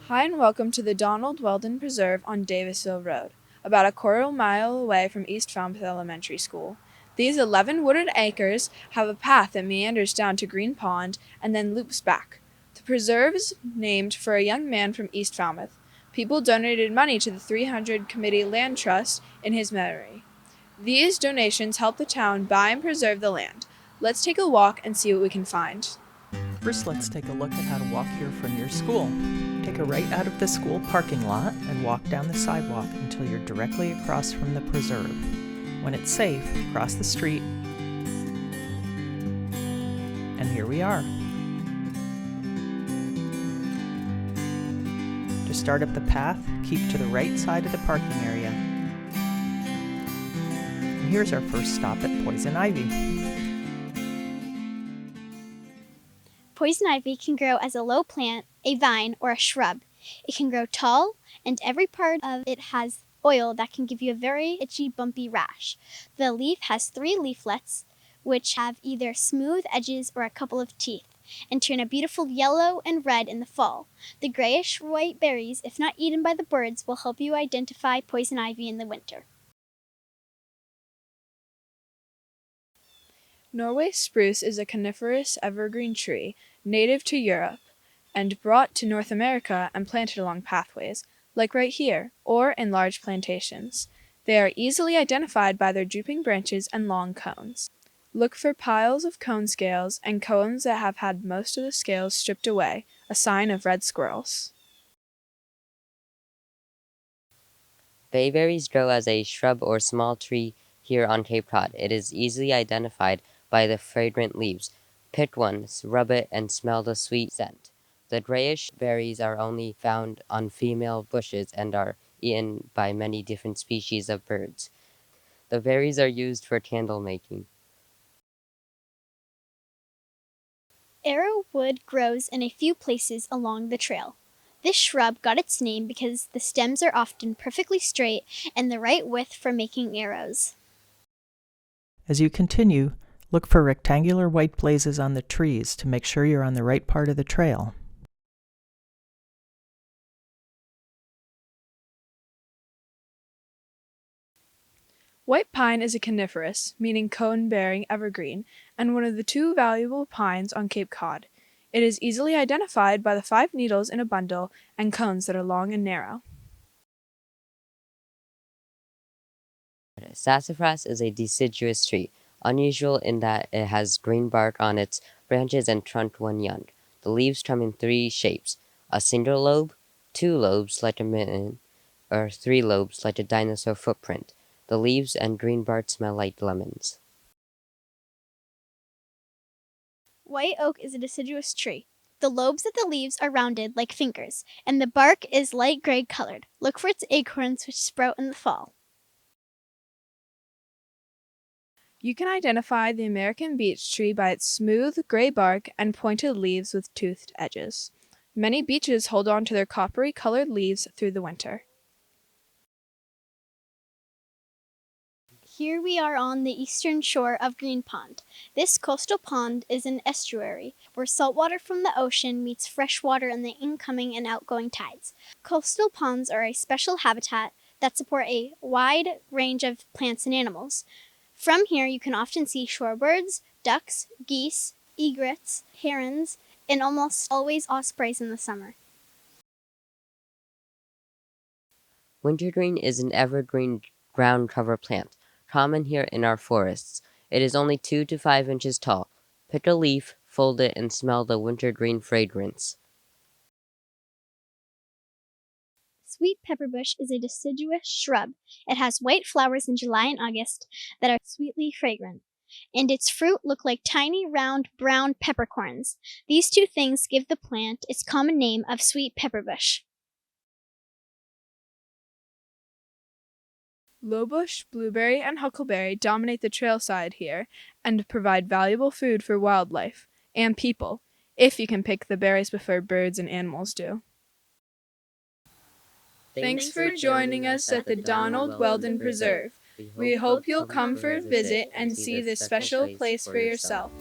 Hi and welcome to the Donald Whelden Preserve on Davisville Road, about a quarter-mile away from East Falmouth Elementary School. These 11 wooded acres have a path that meanders down to Green Pond and then loops back. The preserve is named for a young man from East Falmouth. People donated money to the 300 Committee Land Trust in his memory. These donations help the town buy and preserve the land. Let's take a walk and see what we can find. First, let's take a look at how to walk here from your school. Take a right out of the school parking lot and walk down the sidewalk until you're directly across from the preserve. When it's safe, cross the street, and here we are. To start up the path, keep to the right side of the parking area. And here's our first stop at Poison Ivy. Poison ivy can grow as a low plant, a vine, or a shrub. It can grow tall, and every part of it has oil that can give you a very itchy, bumpy rash. The leaf has 3 leaflets, which have either smooth edges or a couple of teeth, and turn a beautiful yellow and red in the fall. The grayish-white berries, if not eaten by the birds, will help you identify poison ivy in the winter. Norway spruce is a coniferous evergreen tree native to Europe and brought to North America and planted along pathways, like right here, or in large plantations. They are easily identified by their drooping branches and long cones. Look for piles of cone scales and cones that have had most of the scales stripped away, a sign of red squirrels. Bayberries grow as a shrub or small tree here on Cape Cod. It is easily identified by the fragrant leaves. Pick one, rub it, and smell the sweet scent. The grayish berries are only found on female bushes and are eaten by many different species of birds. The berries are used for candle making. Arrowwood grows in a few places along the trail. This shrub got its name because the stems are often perfectly straight and the right width for making arrows. As you continue, look for rectangular white blazes on the trees to make sure you're on the right part of the trail. White pine is a coniferous, meaning cone-bearing evergreen, and one of the 2 valuable pines on Cape Cod. It is easily identified by the 5 needles in a bundle and cones that are long and narrow. Sassafras is a deciduous tree, unusual in that it has green bark on its branches and trunk when young. The leaves come in 3 shapes: a single lobe, 2 lobes like a mitten, or 3 lobes like a dinosaur footprint. The leaves and green bark smell like lemons. White oak is a deciduous tree. The lobes of the leaves are rounded like fingers, and the bark is light gray colored. Look for its acorns, which sprout in the fall. You can identify the American beech tree by its smooth, gray bark and pointed leaves with toothed edges. Many beeches hold on to their coppery-colored leaves through the winter. Here we are on the eastern shore of Green Pond. This coastal pond is an estuary where saltwater from the ocean meets fresh water in the incoming and outgoing tides. Coastal ponds are a special habitat that support a wide range of plants and animals. From here, you can often see shorebirds, ducks, geese, egrets, herons, and almost always ospreys in the summer. Wintergreen is an evergreen ground cover plant, common here in our forests. It is only 2 to 5 inches tall. Pick a leaf, fold it, and smell the wintergreen fragrance. Sweet pepperbush is a deciduous shrub. It has white flowers in July and August that are sweetly fragrant, and its fruit look like tiny, round, brown peppercorns. These 2 things give the plant its common name of sweet pepperbush. Lowbush, blueberry, and huckleberry dominate the trailside here and provide valuable food for wildlife and people, if you can pick the berries before birds and animals do. Thanks for joining us at the Donald Whelden Preserve. We hope you'll come for a visit and see this special place for yourself.